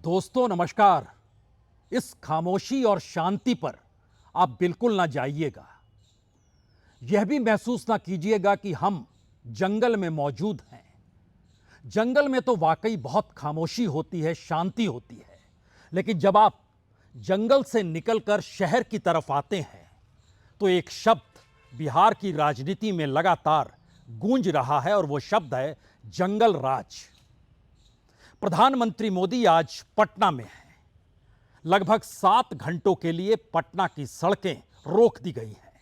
दोस्तों नमस्कार। इस खामोशी और शांति पर आप बिल्कुल ना जाइएगा। यह भी महसूस ना कीजिएगा कि हम जंगल में मौजूद हैं। जंगल में तो वाकई बहुत खामोशी होती है, शांति होती है, लेकिन जब आप जंगल से निकलकर शहर की तरफ आते हैं तो एक शब्द बिहार की राजनीति में लगातार गूंज रहा है और वो शब्द है जंगल राज। प्रधानमंत्री मोदी आज पटना में हैं। लगभग 7 घंटों के लिए पटना की सड़कें रोक दी गई हैं।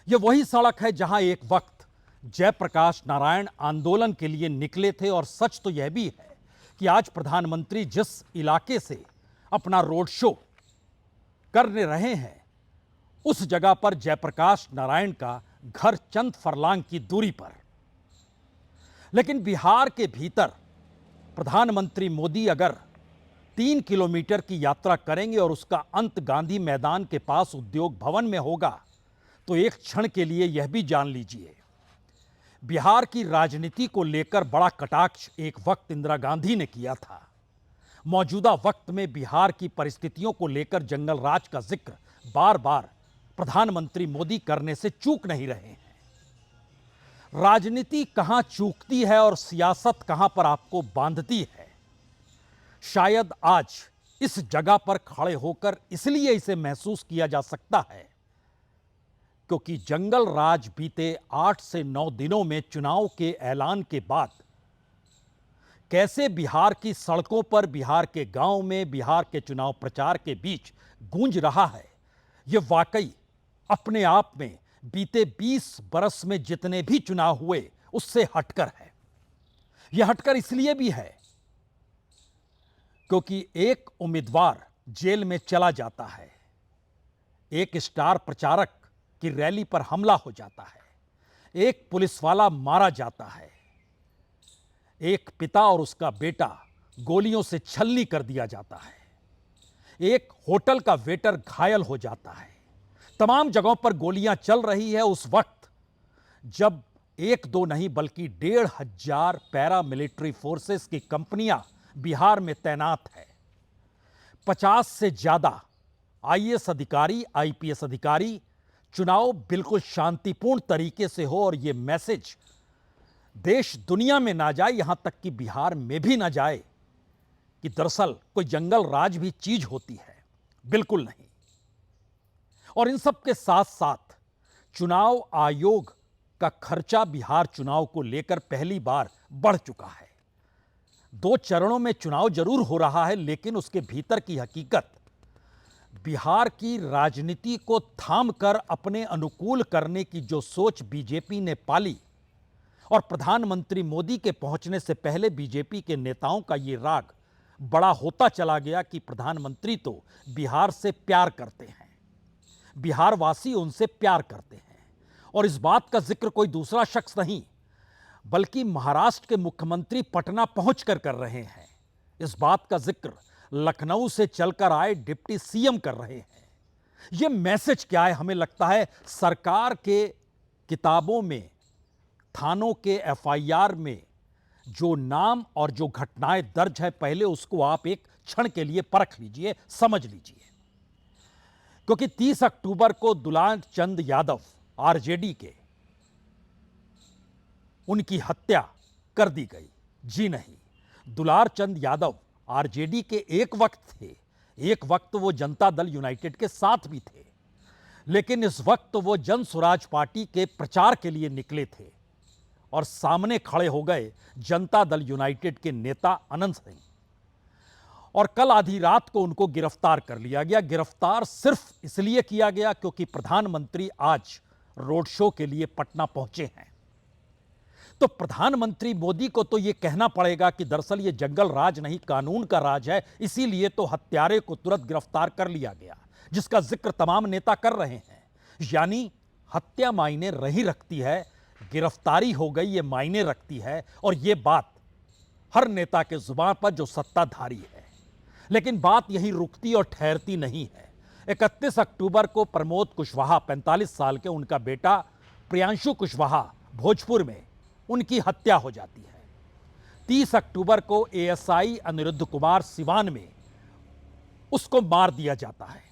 यह वही सड़क है जहां एक वक्त जयप्रकाश नारायण आंदोलन के लिए निकले थे और सच तो यह भी है कि आज प्रधानमंत्री जिस इलाके से अपना रोड शो करने रहे हैं उस जगह पर जयप्रकाश नारायण का घर चंद फरलांग की दूरी पर। लेकिन बिहार के भीतर प्रधानमंत्री मोदी अगर 3 किलोमीटर की यात्रा करेंगे और उसका अंत गांधी मैदान के पास उद्योग भवन में होगा तो एक क्षण के लिए यह भी जान लीजिए, बिहार की राजनीति को लेकर बड़ा कटाक्ष एक वक्त इंदिरा गांधी ने किया था। मौजूदा वक्त में बिहार की परिस्थितियों को लेकर जंगल राज का जिक्र बार बार प्रधानमंत्री मोदी करने से चूक नहीं रहे हैं। राजनीति कहां चूकती है और सियासत कहां पर आपको बांधती है, शायद आज इस जगह पर खड़े होकर इसलिए इसे महसूस किया जा सकता है क्योंकि जंगल राज बीते 8 से 9 दिनों में चुनाव के ऐलान के बाद कैसे बिहार की सड़कों पर, बिहार के गांव में, बिहार के चुनाव प्रचार के बीच गूंज रहा है, यह वाकई अपने आप में बीते 20 बरस में जितने भी चुनाव हुए उससे हटकर है। यह हटकर इसलिए भी है क्योंकि एक उम्मीदवार जेल में चला जाता है, एक स्टार प्रचारक की रैली पर हमला हो जाता है, एक पुलिस वाला मारा जाता है, एक पिता और उसका बेटा गोलियों से छलनी कर दिया जाता है, एक होटल का वेटर घायल हो जाता है। तमाम जगहों पर गोलियां चल रही है उस वक्त जब 1-2 नहीं बल्कि 1,500 पैरामिलिट्री फोर्सेस की कंपनियां बिहार में तैनात है। 50 से ज्यादा आईएएस अधिकारी, आईपीएस अधिकारी, चुनाव बिल्कुल शांतिपूर्ण तरीके से हो और यह मैसेज देश दुनिया में ना जाए, यहां तक कि बिहार में भी ना जाए कि दरअसल कोई जंगल राज भी चीज होती है। बिल्कुल नहीं। और इन सब के साथ साथ चुनाव आयोग का खर्चा बिहार चुनाव को लेकर पहली बार बढ़ चुका है। 2 चरणों में चुनाव जरूर हो रहा है, लेकिन उसके भीतर की हकीकत बिहार की राजनीति को थाम कर अपने अनुकूल करने की जो सोच बीजेपी ने पाली और प्रधानमंत्री मोदी के पहुंचने से पहले बीजेपी के नेताओं का यह राग बड़ा होता चला गया कि प्रधानमंत्री तो बिहार से प्यार करते हैं, बिहार वासी उनसे प्यार करते हैं। और इस बात का जिक्र कोई दूसरा शख्स नहीं बल्कि महाराष्ट्र के मुख्यमंत्री पटना पहुंचकर कर रहे हैं। इस बात का जिक्र लखनऊ से चलकर आए डिप्टी सीएम कर रहे हैं। यह मैसेज क्या है? हमें लगता है सरकार के किताबों में, थानों के एफआईआर में जो नाम और जो घटनाएं दर्ज है, पहले उसको आप एक क्षण के लिए परख लीजिए, समझ लीजिए। क्योंकि 30 अक्टूबर को दुलार चंद यादव आरजेडी के, उनकी हत्या कर दी गई। जी नहीं, दुलार चंद यादव आरजेडी के एक वक्त थे, एक वक्त वो जनता दल यूनाइटेड के साथ भी थे, लेकिन इस वक्त वो जन स्वराज पार्टी के प्रचार के लिए निकले थे और सामने खड़े हो गए जनता दल यूनाइटेड के नेता अनंत सिंह। और कल आधी रात को उनको गिरफ्तार कर लिया गया। गिरफ्तार सिर्फ इसलिए किया गया क्योंकि प्रधानमंत्री आज रोड शो के लिए पटना पहुंचे हैं। तो प्रधानमंत्री मोदी को तो यह कहना पड़ेगा कि दरअसल यह जंगल राज नहीं, कानून का राज है, इसीलिए तो हत्यारे को तुरंत गिरफ्तार कर लिया गया, जिसका जिक्र तमाम नेता कर रहे हैं। यानी हत्या मायने नहीं रखती है, गिरफ्तारी हो गई ये मायने रखती है। और यह बात हर नेता के जुबान पर जो सत्ताधारी है। लेकिन बात यहीं रुकती और ठहरती नहीं है। 31 अक्टूबर को प्रमोद कुशवाहा, 45 साल के, उनका बेटा प्रियांशु कुशवाहा भोजपुर में उनकी हत्या हो जाती है। 30 अक्टूबर को एएसआई अनिरुद्ध कुमार सिवान में उसको मार दिया जाता है।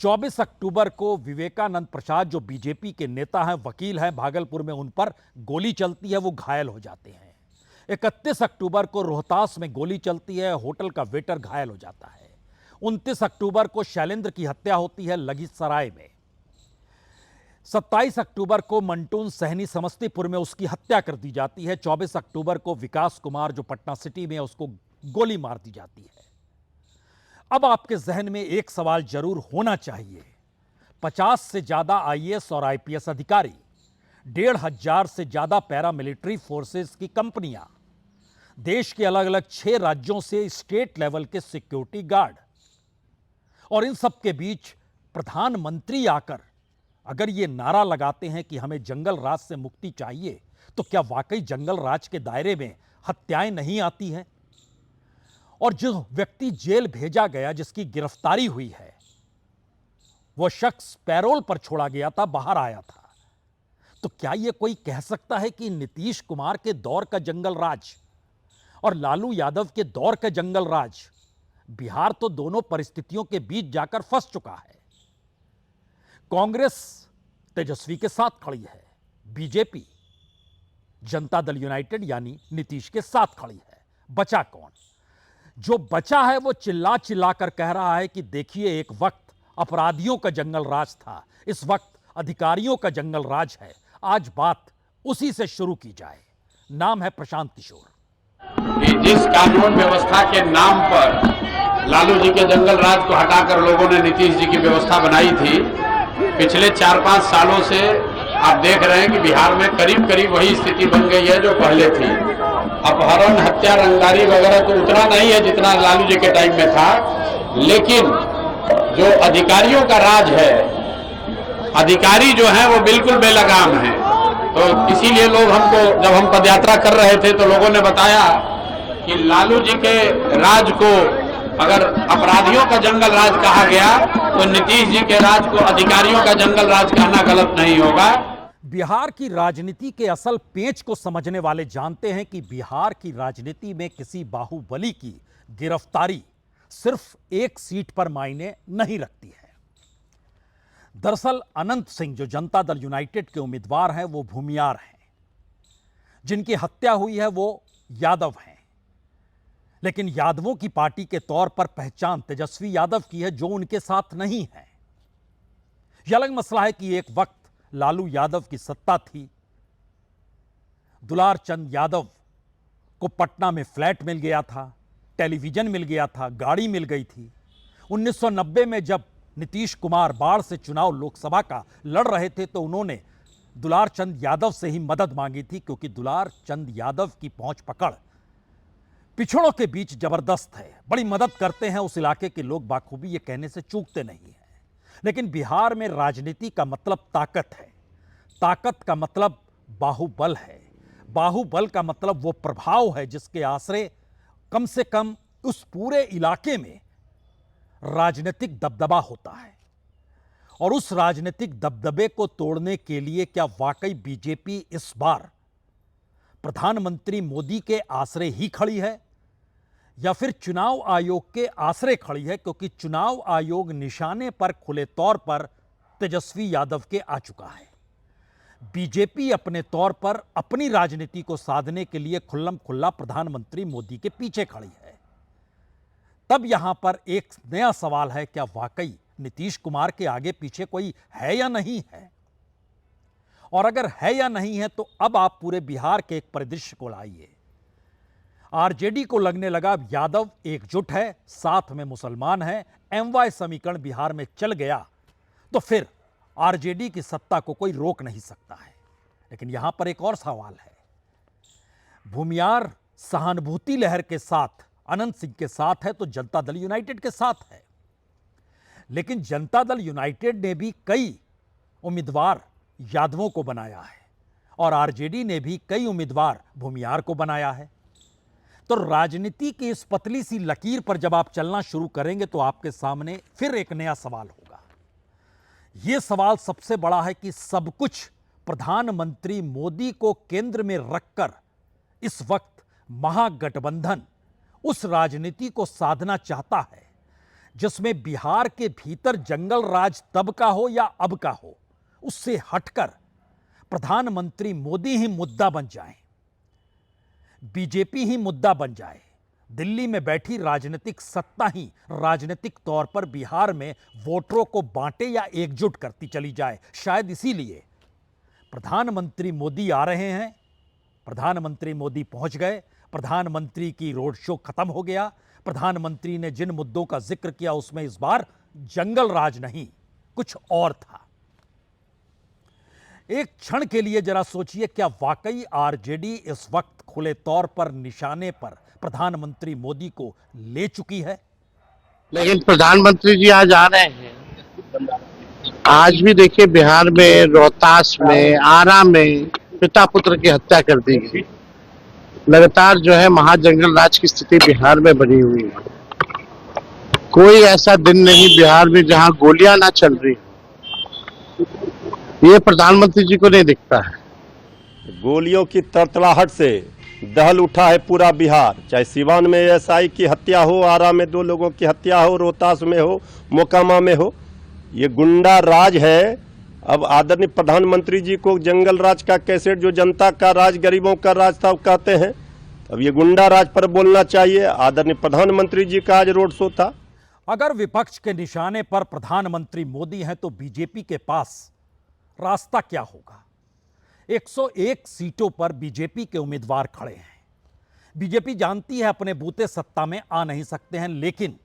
24 अक्टूबर को विवेकानंद प्रसाद जो बीजेपी के नेता हैं, वकील हैं, भागलपुर में उन पर गोली चलती है, वो घायल हो जाते हैं। 31 अक्टूबर को रोहतास में गोली चलती है, होटल का वेटर घायल हो जाता है। 29 अक्टूबर को शैलेंद्र की हत्या होती है लखीसराय में। 27 अक्टूबर को मंटून सहनी समस्तीपुर में उसकी हत्या कर दी जाती है। 24 अक्टूबर को विकास कुमार जो पटना सिटी में है, उसको गोली मार दी जाती है। अब आपके जहन में एक सवाल जरूर होना चाहिए, 50 से ज्यादा आईएएस और आईपीएस अधिकारी, 1,500 से ज्यादा पैरामिलिट्री फोर्सेस की कंपनियां, देश के अलग अलग 6 राज्यों से स्टेट लेवल के सिक्योरिटी गार्ड, और इन सब के बीच प्रधानमंत्री आकर अगर ये नारा लगाते हैं कि हमें जंगल राज से मुक्ति चाहिए, तो क्या वाकई जंगल राज के दायरे में हत्याएं नहीं आती हैं? और जो व्यक्ति जेल भेजा गया, जिसकी गिरफ्तारी हुई है, वो शख्स पैरोल पर छोड़ा गया था, बाहर आया था। तो क्या यह कोई कह सकता है कि नीतीश कुमार के दौर का जंगल राज और लालू यादव के दौर का जंगल राज, बिहार तो दोनों परिस्थितियों के बीच जाकर फंस चुका है। कांग्रेस तेजस्वी के साथ खड़ी है, बीजेपी जनता दल यूनाइटेड यानी नीतीश के साथ खड़ी है। बचा कौन? जो बचा है वो चिल्ला चिल्ला कर कह रहा है कि देखिए, एक वक्त अपराधियों का जंगल राज था, इस वक्त अधिकारियों का जंगल राज है। आज बात उसी से शुरू की जाए। नाम है प्रशांत किशोर। जिस कानून व्यवस्था के नाम पर लालू जी के जंगल राज को हटाकर लोगों ने नीतीश जी की व्यवस्था बनाई थी, पिछले 4-5 सालों से आप देख रहे हैं कि बिहार में करीब करीब वही स्थिति बन गई है जो पहले थी। अपहरण, हत्या, रंगदारी वगैरह तो उतना नहीं है जितना लालू जी के टाइम में था, लेकिन जो अधिकारियों का राज है, अधिकारी जो हैं वो बिल्कुल बेलगाम हैं। तो इसीलिए लोग हमको, जब हम पदयात्रा कर रहे थे तो लोगों ने बताया कि लालू जी के राज को अगर अपराधियों का जंगल राज कहा गया तो नीतीश जी के राज को अधिकारियों का जंगल राज कहना गलत नहीं होगा। बिहार की राजनीति के असल पेंच को समझने वाले जानते हैं कि बिहार की राजनीति में किसी बाहुबली की गिरफ्तारी सिर्फ एक सीट पर मायने नहीं रखती है। दरअसल अनंत सिंह जो जनता दल यूनाइटेड के उम्मीदवार हैं, वो भूमियार हैं। जिनकी हत्या हुई है वो यादव हैं, लेकिन यादवों की पार्टी के तौर पर पहचान तेजस्वी यादव की है, जो उनके साथ नहीं है। यह अलग मसला है कि एक वक्त लालू यादव की सत्ता थी, दुलार चंद यादव को पटना में फ्लैट मिल गया था, टेलीविजन मिल गया था, गाड़ी मिल गई थी। 1990 में जब नीतीश कुमार बाढ़ से चुनाव लोकसभा का लड़ रहे थे तो उन्होंने दुलार चंद यादव से ही मदद मांगी थी, क्योंकि दुलार चंद यादव की पहुंच पकड़ पिछड़ों के बीच जबरदस्त है, बड़ी मदद करते हैं उस इलाके के लोग, बाखूबी ये कहने से चूकते नहीं हैं। लेकिन बिहार में राजनीति का मतलब ताकत है, ताकत का मतलब बाहुबल है, बाहुबल का मतलब वो प्रभाव है जिसके आश्रय कम से कम उस पूरे इलाके में राजनीतिक दबदबा होता है। और उस राजनीतिक दबदबे को तोड़ने के लिए क्या वाकई बीजेपी इस बार प्रधानमंत्री मोदी के आश्रय ही खड़ी है, या फिर चुनाव आयोग के आश्रय खड़ी है? क्योंकि चुनाव आयोग निशाने पर खुले तौर पर तेजस्वी यादव के आ चुका है। बीजेपी अपने तौर पर अपनी राजनीति को साधने के लिए खुल्लम खुल्ला प्रधानमंत्री मोदी के पीछे खड़ी है। तब यहां पर एक नया सवाल है, क्या वाकई नीतीश कुमार के आगे पीछे कोई है या नहीं है? और अगर है या नहीं है तो अब आप पूरे बिहार के एक परिदृश्य को लाइए। आरजेडी को लगने लगा यादव एकजुट है, साथ में मुसलमान है, एमवाय समीकरण बिहार में चल गया तो फिर आरजेडी की सत्ता को कोई रोक नहीं सकता है। लेकिन यहां पर एक और सवाल है, भूमियार सहानुभूति लहर के साथ, अनंत सिंह के साथ है तो जनता दल यूनाइटेड के साथ है। लेकिन जनता दल यूनाइटेड ने भी कई उम्मीदवार यादवों को बनाया है और आरजेडी ने भी कई उम्मीदवार भूमियार को बनाया है। तो राजनीति की इस पतली सी लकीर पर जब आप चलना शुरू करेंगे तो आपके सामने फिर एक नया सवाल होगा। यह सवाल सबसे बड़ा है कि सब कुछ प्रधानमंत्री मोदी को केंद्र में रखकर इस वक्त महागठबंधन उस राजनीति को साधना चाहता है जिसमें बिहार के भीतर जंगल राज तब का हो या अब का हो, उससे हटकर प्रधानमंत्री मोदी ही मुद्दा बन जाएं, बीजेपी ही मुद्दा बन जाए, दिल्ली में बैठी राजनीतिक सत्ता ही राजनीतिक तौर पर बिहार में वोटरों को बांटे या एकजुट करती चली जाए। शायद इसीलिए प्रधानमंत्री मोदी आ रहे हैं, प्रधानमंत्री मोदी पहुंच गए, प्रधानमंत्री की रोड शो खत्म हो गया। प्रधानमंत्री ने जिन मुद्दों का जिक्र किया उसमें इस बार जंगल राज नहीं, कुछ और था। एक क्षण के लिए जरा सोचिए, क्या वाकई आरजेडी इस वक्त खुले तौर पर निशाने पर प्रधानमंत्री मोदी को ले चुकी है? लेकिन प्रधानमंत्री जी आज आ रहे हैं। आज भी देखिए बिहार में रोहतास में आरा में पिता पुत्र की हत्या कर दी गई। लगातार जो है महाजंगल राज की स्थिति बिहार में बनी हुई है। कोई ऐसा दिन नहीं बिहार में जहां गोलियां ना चल रही, ये प्रधानमंत्री जी को नहीं दिखता है। गोलियों की तड़तड़ाहट से दहल उठा है पूरा बिहार, चाहे सिवान में एसआई की हत्या हो, आरा में 2 लोगों की हत्या हो, रोहतास में हो, मोकामा में हो, ये गुंडा राज है। अब आदरणीय प्रधानमंत्री जी को जंगल राज का कैसेट जो जनता का राज, गरीबों का राज था कहते हैं, अब ये गुंडा राज पर बोलना चाहिए। आदरणीय प्रधानमंत्री जी का आज रोड शो था। अगर विपक्ष के निशाने पर प्रधानमंत्री मोदी हैं तो बीजेपी के पास रास्ता क्या होगा? 101 सीटों पर बीजेपी के उम्मीदवार खड़े हैं। बीजेपी जानती है अपने बूते सत्ता में आ नहीं सकते हैं, लेकिन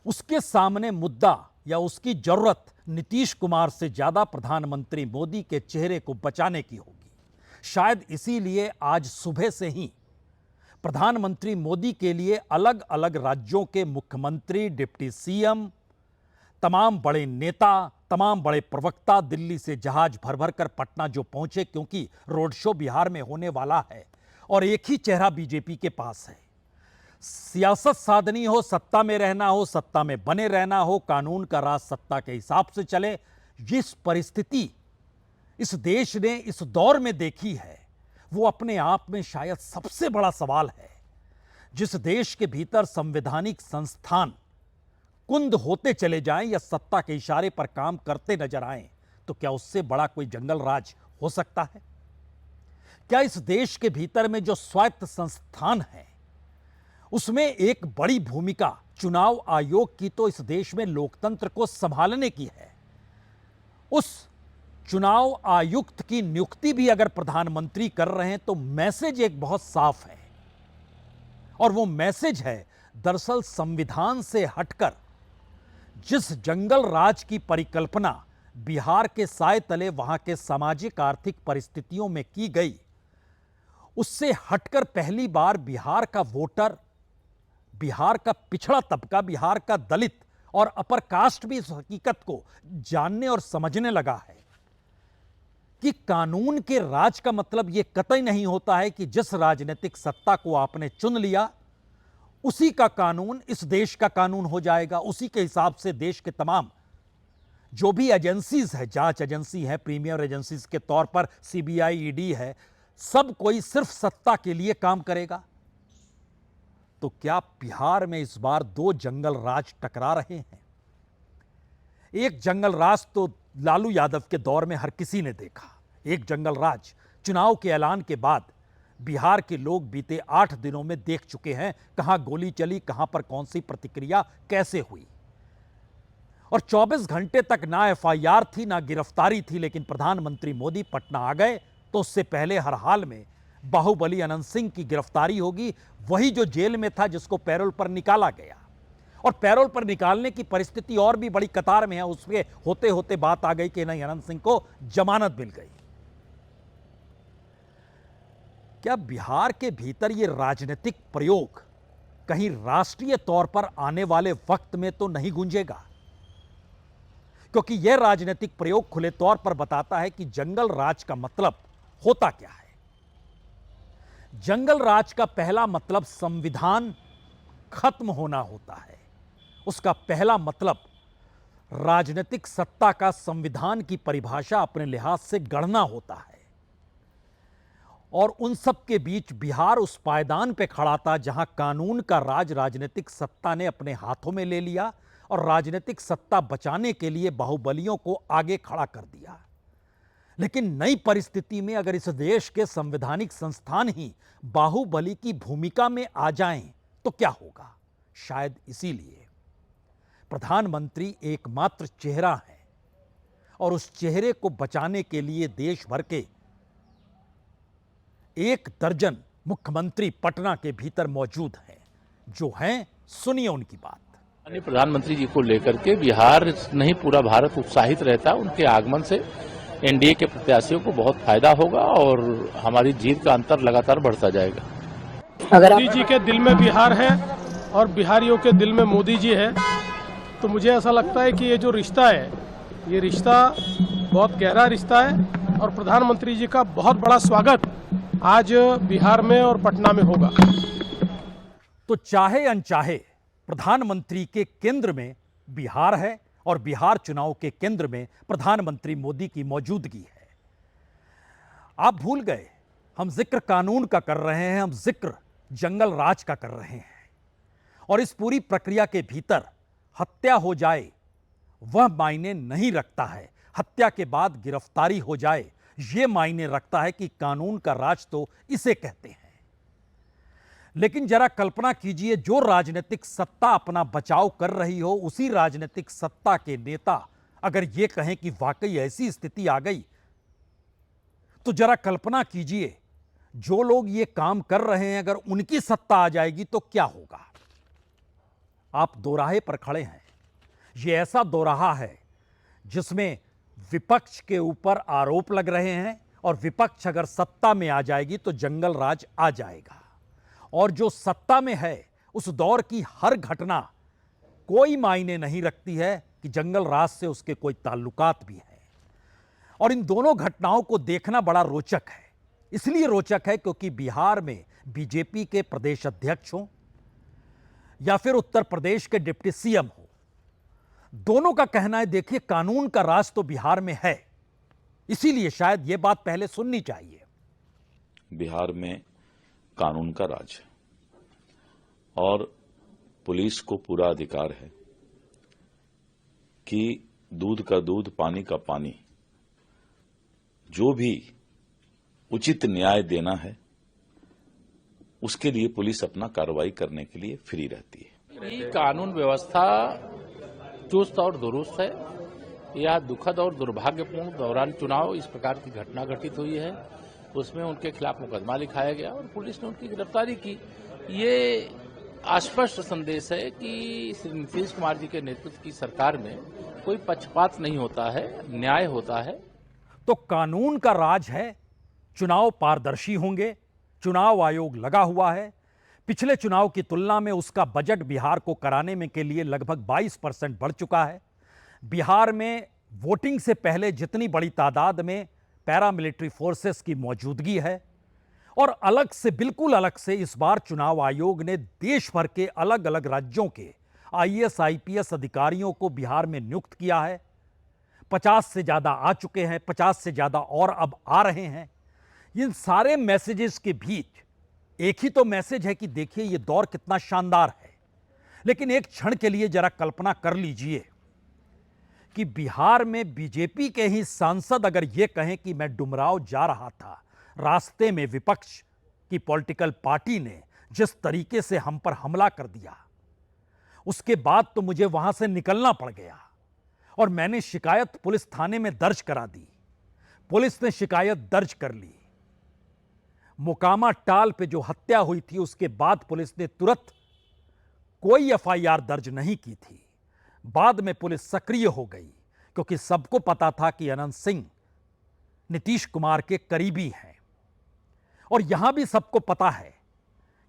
उसके सामने मुद्दा या उसकी जरूरत नीतीश कुमार से ज्यादा प्रधानमंत्री मोदी के चेहरे को बचाने की होगी। शायद इसीलिए आज सुबह से ही प्रधानमंत्री मोदी के लिए अलग अलग राज्यों के मुख्यमंत्री, डिप्टी सीएम, तमाम बड़े नेता, तमाम बड़े प्रवक्ता दिल्ली से जहाज भर भर कर पटना जो पहुंचे, क्योंकि रोड शो बिहार में होने वाला है और एक ही चेहरा बीजेपी के पास है। सियासत साधनी हो, सत्ता में रहना हो, सत्ता में बने रहना हो, कानून का राज सत्ता के हिसाब से चले, जिस परिस्थिति इस देश ने इस दौर में देखी है वो अपने आप में शायद सबसे बड़ा सवाल है। जिस देश के भीतर संवैधानिक संस्थान कुंद होते चले जाएं या सत्ता के इशारे पर काम करते नजर आएं, तो क्या उससे बड़ा कोई जंगल राज हो सकता है? क्या इस देश के भीतर में जो स्वायत्त संस्थान है उसमें एक बड़ी भूमिका चुनाव आयोग की तो इस देश में लोकतंत्र को संभालने की है। उस चुनाव आयुक्त की नियुक्ति भी अगर प्रधानमंत्री कर रहे हैं तो मैसेज एक बहुत साफ है, और वो मैसेज है दरअसल संविधान से हटकर जिस जंगल राज की परिकल्पना बिहार के साए तले वहां के सामाजिक आर्थिक परिस्थितियों में की गई, उससे हटकर पहली बार बिहार का वोटर, बिहार का पिछड़ा तबका, बिहार का दलित और अपर कास्ट भी इस हकीकत को जानने और समझने लगा है कि कानून के राज का मतलब यह कतई नहीं होता है कि जिस राजनीतिक सत्ता को आपने चुन लिया उसी का कानून इस देश का कानून हो जाएगा। उसी के हिसाब से देश के तमाम जो भी एजेंसीज है, जांच एजेंसी है, प्रीमियर एजेंसीज के तौर पर सीबीआई, ईडी है, सब कोई सिर्फ सत्ता के लिए काम करेगा। तो क्या बिहार में इस बार 2 जंगल राज टकरा रहे हैं? एक जंगल राज तो लालू यादव के दौर में हर किसी ने देखा। एक जंगल राज चुनाव के ऐलान के बाद बिहार के लोग बीते 8 दिनों में देख चुके हैं, कहां गोली चली, कहां पर कौन सी प्रतिक्रिया कैसे हुई। और 24 घंटे तक ना एफआईआर थी, ना गिरफ्तारी थी, लेकिन प्रधानमंत्री मोदी पटना आ गए तो उससे पहले हर हाल में बाहुबली अनंत सिंह की गिरफ्तारी होगी। वही जो जेल में था, जिसको पैरोल पर निकाला गया, और पैरोल पर निकालने की परिस्थिति और भी बड़ी कतार में है। उसके होते होते बात आ गई कि नहीं, अनंत सिंह को जमानत मिल गई। क्या बिहार के भीतर यह राजनीतिक प्रयोग कहीं राष्ट्रीय तौर पर आने वाले वक्त में तो नहीं गूंजेगा? क्योंकि यह राजनीतिक प्रयोग खुले तौर पर बताता है कि जंगल राज का मतलब होता क्या है। जंगल राज का पहला मतलब संविधान खत्म होना होता है। उसका पहला मतलब राजनीतिक सत्ता का संविधान की परिभाषा अपने लिहाज से गढ़ना होता है। और उन सब के बीच बिहार उस पायदान पे खड़ा था जहां कानून का राज राजनीतिक सत्ता ने अपने हाथों में ले लिया और राजनीतिक सत्ता बचाने के लिए बाहुबलियों को आगे खड़ा कर दिया। लेकिन नई परिस्थिति में अगर इस देश के संवैधानिक संस्थान ही बाहुबली की भूमिका में आ जाएं तो क्या होगा? शायद इसीलिए प्रधानमंत्री एकमात्र चेहरा है और उस चेहरे को बचाने के लिए देश भर के 1 दर्जन मुख्यमंत्री पटना के भीतर मौजूद हैं। जो हैं, सुनिए उनकी बात। माननीय प्रधानमंत्री जी को लेकर के बिहार नहीं पूरा भारत उत्साहित रहता। उनके आगमन से एनडीए के प्रत्याशियों को बहुत फायदा होगा और हमारी जीत का अंतर लगातार बढ़ता जाएगा। मोदी जी के दिल में बिहार है और बिहारियों के दिल में मोदी जी है, तो मुझे ऐसा लगता है कि ये जो रिश्ता है, ये रिश्ता बहुत गहरा रिश्ता है और प्रधानमंत्री जी का बहुत बड़ा स्वागत आज बिहार में और पटना में होगा। तो चाहे अनचाहे प्रधानमंत्री के केंद्र में बिहार है और बिहार चुनाव के केंद्र में प्रधानमंत्री मोदी की मौजूदगी है। आप भूल गए, हम जिक्र कानून का कर रहे हैं, हम जिक्र जंगल राज का कर रहे हैं। और इस पूरी प्रक्रिया के भीतर हत्या हो जाए वह मायने नहीं रखता है, हत्या के बाद गिरफ्तारी हो जाए यह मायने रखता है कि कानून का राज तो इसे कहते हैं। लेकिन जरा कल्पना कीजिए, जो राजनीतिक सत्ता अपना बचाव कर रही हो, उसी राजनीतिक सत्ता के नेता अगर यह कहें कि वाकई ऐसी स्थिति आ गई, तो जरा कल्पना कीजिए जो लोग ये काम कर रहे हैं अगर उनकी सत्ता आ जाएगी तो क्या होगा? आप दोराहे पर खड़े हैं। यह ऐसा दोराहा है जिसमें विपक्ष के ऊपर आरोप लग रहे हैं और विपक्ष अगर सत्ता में आ जाएगी तो जंगल राज आ जाएगा। और जो सत्ता में है उस दौर की हर घटना कोई मायने नहीं रखती है कि जंगल राज से उसके कोई ताल्लुकात भी हैं। और इन दोनों घटनाओं को देखना बड़ा रोचक है। इसलिए रोचक है क्योंकि बिहार में बीजेपी के प्रदेश अध्यक्ष हों या फिर उत्तर प्रदेश के डिप्टी सीएम हो, दोनों का कहना है देखिए कानून का राज तो बिहार में है। इसीलिए शायद यह बात पहले सुननी चाहिए। बिहार में कानून का राज है और पुलिस को पूरा अधिकार है कि दूध का दूध, पानी का पानी, जो भी उचित न्याय देना है उसके लिए पुलिस अपना कार्रवाई करने के लिए फ्री रहती है। ये कानून व्यवस्था चुस्त और दुरुस्त है। यह दुखद और दुर्भाग्यपूर्ण दौरान चुनाव इस प्रकार की घटना घटित हुई है, उसमें उनके खिलाफ मुकदमा लिखाया गया और पुलिस ने उनकी गिरफ्तारी की। ये स्पष्ट संदेश है कि श्री नीतीश कुमार जी के नेतृत्व की सरकार में कोई पक्षपात नहीं होता है, न्याय होता है। तो कानून का राज है, चुनाव पारदर्शी होंगे, चुनाव आयोग लगा हुआ है। पिछले चुनाव की तुलना में उसका बजट बिहार को कराने में के लिए लगभग 22% बढ़ चुका है। बिहार में वोटिंग से पहले जितनी बड़ी तादाद में पैरामिलिट्री फोर्सेस की मौजूदगी है और अलग से, बिल्कुल अलग से इस बार चुनाव आयोग ने देश भर के अलग अलग राज्यों के आईएएस आईपीएस अधिकारियों को बिहार में नियुक्त किया है। 50 से ज्यादा आ चुके हैं, 50 से ज्यादा और अब आ रहे हैं। इन सारे मैसेजेस के बीच एक ही तो मैसेज है कि देखिए ये दौर कितना शानदार है। लेकिन एक क्षण के लिए जरा कल्पना कर लीजिए कि बिहार में बीजेपी के ही सांसद अगर ये कहें कि मैं डुमराव जा रहा था, रास्ते में विपक्ष की पॉलिटिकल पार्टी ने जिस तरीके से हम पर हमला कर दिया, उसके बाद तो मुझे वहां से निकलना पड़ गया और मैंने शिकायत पुलिस थाने में दर्ज करा दी। पुलिस ने शिकायत दर्ज कर ली। मोकामा टाल पे जो हत्या हुई थी उसके बाद पुलिस ने तुरंत कोई एफआईआर दर्ज नहीं की थी। बाद में पुलिस सक्रिय हो गई क्योंकि सबको पता था कि अनंत सिंह नीतीश कुमार के करीबी हैं। और यहां भी सबको पता है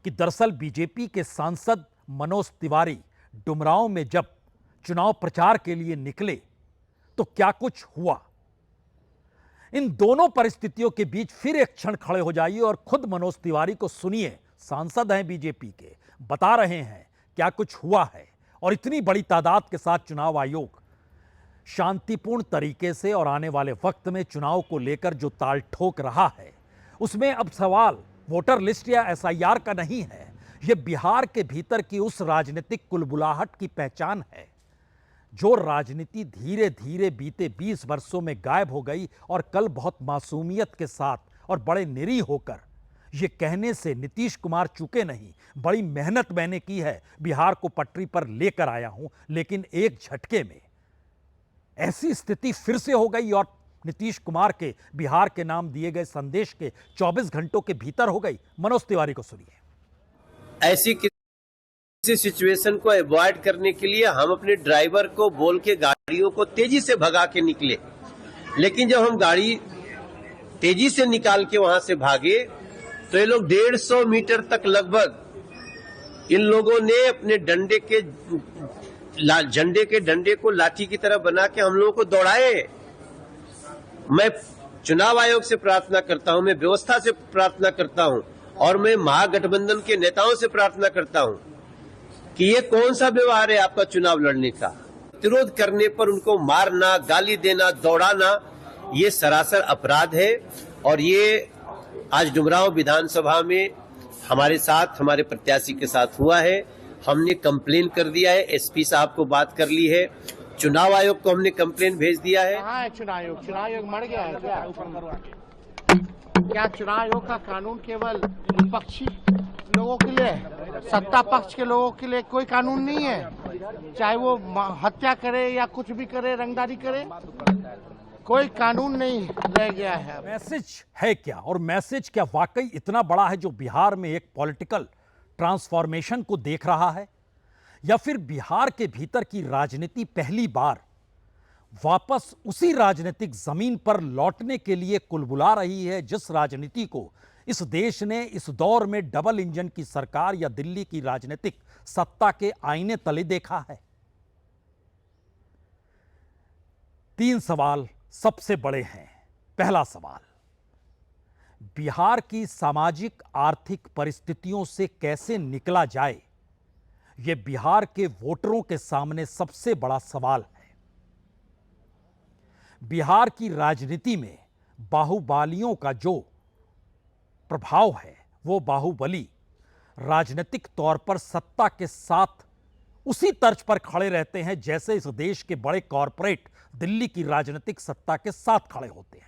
कि दरअसल बीजेपी के सांसद मनोज तिवारी डुमरांव में जब चुनाव प्रचार के लिए निकले तो क्या कुछ हुआ। इन दोनों परिस्थितियों के बीच फिर एक क्षण खड़े हो जाइए और खुद मनोज तिवारी को सुनिए। सांसद हैं बीजेपी के, बता रहे हैं क्या कुछ हुआ है और इतनी बड़ी तादाद के साथ चुनाव आयोग शांतिपूर्ण तरीके से और आने वाले वक्त में चुनाव को लेकर जो ताल ठोक रहा है उसमें अब सवाल वोटर लिस्ट या एसआईआर का नहीं है, यह बिहार के भीतर की उस राजनीतिक कुलबुलाहट की पहचान है जो राजनीति धीरे धीरे बीते 20 वर्षों में गायब हो गई और कल बहुत मासूमियत के साथ और बड़े निरीह होकर ये कहने से नीतीश कुमार चूके नहीं, बड़ी मेहनत मैंने की है, बिहार को पटरी पर लेकर आया हूं, लेकिन एक झटके में ऐसी स्थिति फिर से हो गई और नीतीश कुमार के बिहार के नाम दिए गए संदेश के 24 घंटों के भीतर हो गई। मनोज तिवारी को सुनिए। ऐसी किसी सिचुएशन को अवॉइड करने के लिए हम अपने ड्राइवर को बोल के गाड़ियों को तेजी से भगा के निकले, लेकिन जब हम गाड़ी तेजी से निकाल के वहां से भागे तो ये लोग 150 मीटर तक लगभग इन लोगों ने अपने झंडे के डंडे को लाठी की तरह बना के हम लोगों को दौड़ाए। मैं चुनाव आयोग से प्रार्थना करता हूं, मैं व्यवस्था से प्रार्थना करता हूं और मैं महागठबंधन के नेताओं से प्रार्थना करता हूं कि ये कौन सा व्यवहार है आपका चुनाव लड़ने का। विरोध करने पर उनको मारना, गाली देना, दौड़ाना, ये सरासर अपराध है और ये आज डुमरांव विधानसभा में हमारे साथ, हमारे प्रत्याशी के साथ हुआ है। हमने कंप्लेन कर दिया है, एसपी साहब को बात कर ली है, चुनाव आयोग को हमने कंप्लेन भेज दिया है। कहाँ है चुनाव आयोग? चुनाव आयोग मर गया है क्या चुनाव आयोग का कानून केवल विपक्षी लोगों के लिए, सत्ता पक्ष के लोगों के लिए कोई कानून नहीं है? चाहे वो हत्या करे या कुछ भी करे, रंगदारी करे, कोई कानून नहीं रह गया है। मैसेज है क्या, और मैसेज क्या वाकई इतना बड़ा है जो बिहार में एक पॉलिटिकल ट्रांसफॉर्मेशन को देख रहा है, या फिर बिहार के भीतर की राजनीति पहली बार वापस उसी राजनीतिक जमीन पर लौटने के लिए कुलबुला रही है जिस राजनीति को इस देश ने इस दौर में डबल इंजन की सरकार या दिल्ली की राजनीतिक सत्ता के आईने तले देखा है। 3 सवाल सबसे बड़े हैं। पहला सवाल, बिहार की सामाजिक आर्थिक परिस्थितियों से कैसे निकला जाए, यह बिहार के वोटरों के सामने सबसे बड़ा सवाल है। बिहार की राजनीति में बाहुबलियों का जो प्रभाव है, वो बाहुबली राजनीतिक तौर पर सत्ता के साथ उसी तर्ज पर खड़े रहते हैं जैसे इस देश के बड़े कॉरपोरेट दिल्ली की राजनीतिक सत्ता के साथ खड़े होते हैं।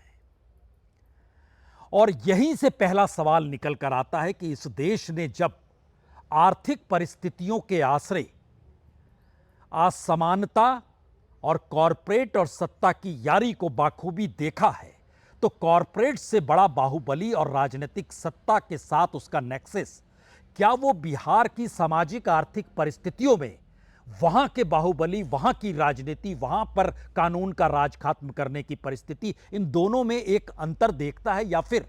और यहीं से पहला सवाल निकल कर आता है कि इस देश ने जब आर्थिक परिस्थितियों के आश्रय असमानता और कॉरपोरेट और सत्ता की यारी को बाखूबी देखा है, तो कॉरपोरेट से बड़ा बाहुबली और राजनीतिक सत्ता के साथ उसका नेक्सस, क्या वो बिहार की सामाजिक आर्थिक परिस्थितियों में वहां के बाहुबली, वहां की राजनीति, वहां पर कानून का राज खत्म करने की परिस्थिति, इन दोनों में एक अंतर देखता है, या फिर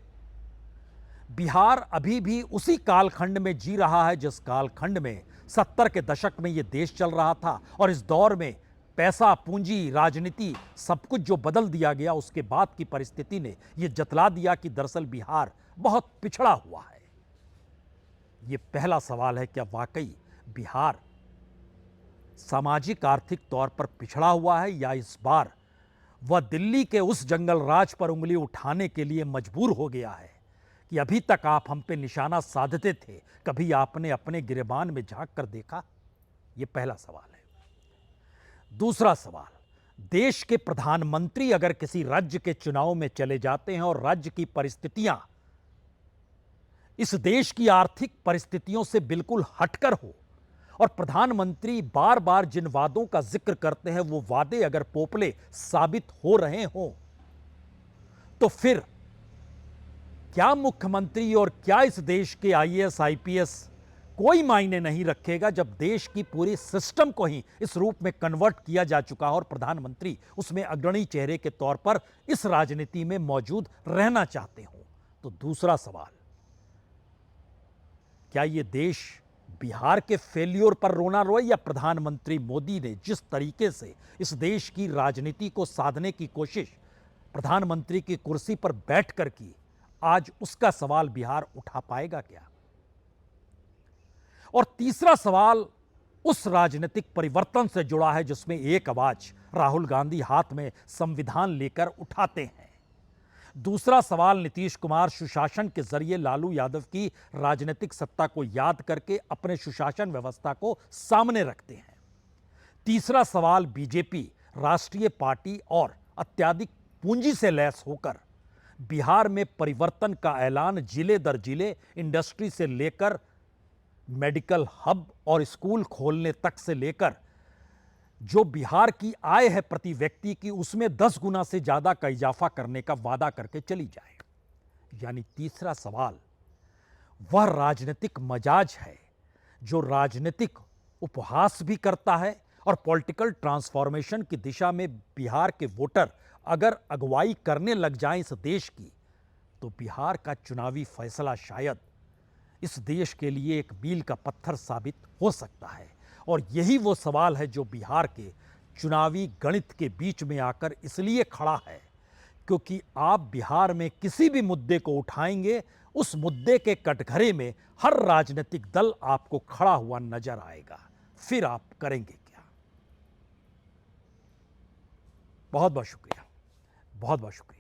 बिहार अभी भी उसी कालखंड में जी रहा है जिस कालखंड में 70 के दशक में यह देश चल रहा था और इस दौर में पैसा, पूंजी, राजनीति सब कुछ जो बदल दिया गया, उसके बाद की परिस्थिति ने यह जतला दिया कि दरअसल बिहार बहुत पिछड़ा हुआ है। यह पहला सवाल है, क्या वाकई बिहार सामाजिक आर्थिक तौर पर पिछड़ा हुआ है, या इस बार वह दिल्ली के उस जंगल राज पर उंगली उठाने के लिए मजबूर हो गया है कि अभी तक आप हम पे निशाना साधते थे, कभी आपने अपने गिरेबान में झांक कर देखा? यह पहला सवाल है। दूसरा सवाल, देश के प्रधानमंत्री अगर किसी राज्य के चुनाव में चले जाते हैं और राज्य की परिस्थितियां इस देश की आर्थिक परिस्थितियों से बिल्कुल हटकर हो और प्रधानमंत्री बार बार जिन वादों का जिक्र करते हैं वो वादे अगर पोपले साबित हो रहे हों, तो फिर क्या मुख्यमंत्री और क्या इस देश के आईएएस, आईपीएस कोई मायने नहीं रखेगा जब देश की पूरी सिस्टम को ही इस रूप में कन्वर्ट किया जा चुका है और प्रधानमंत्री उसमें अग्रणी चेहरे के तौर पर इस राजनीति में मौजूद रहना चाहते हो। तो दूसरा सवाल, क्या यह देश बिहार के फेल्योर पर रोना रोए, या प्रधानमंत्री मोदी ने जिस तरीके से इस देश की राजनीति को साधने की कोशिश प्रधानमंत्री की कुर्सी पर बैठकर की, आज उसका सवाल बिहार उठा पाएगा क्या? और तीसरा सवाल उस राजनीतिक परिवर्तन से जुड़ा है जिसमें एक आवाज राहुल गांधी हाथ में संविधान लेकर उठाते हैं। दूसरा सवाल नीतीश कुमार सुशासन के जरिए लालू यादव की राजनीतिक सत्ता को याद करके अपने सुशासन व्यवस्था को सामने रखते हैं। तीसरा सवाल बीजेपी राष्ट्रीय पार्टी और अत्यधिक पूंजी से लैस होकर बिहार में परिवर्तन का ऐलान जिले दर जिले, इंडस्ट्री से लेकर मेडिकल हब और स्कूल खोलने तक से लेकर जो बिहार की आय है प्रति व्यक्ति की, उसमें 10 गुना से ज्यादा का इजाफा करने का वादा करके चली जाए। यानी तीसरा सवाल वह राजनीतिक मजाज है जो राजनीतिक उपहास भी करता है और पॉलिटिकल ट्रांसफॉर्मेशन की दिशा में बिहार के वोटर अगर अगुवाई करने लग जाएं इस देश की, तो बिहार का चुनावी फैसला शायद इस देश के लिए एक मील का पत्थर साबित हो सकता है। और यही वो सवाल है जो बिहार के चुनावी गणित के बीच में आकर इसलिए खड़ा है क्योंकि आप बिहार में किसी भी मुद्दे को उठाएंगे, उस मुद्दे के कटघरे में हर राजनीतिक दल आपको खड़ा हुआ नजर आएगा। फिर आप करेंगे क्या? बहुत बहुत शुक्रिया, बहुत बहुत शुक्रिया।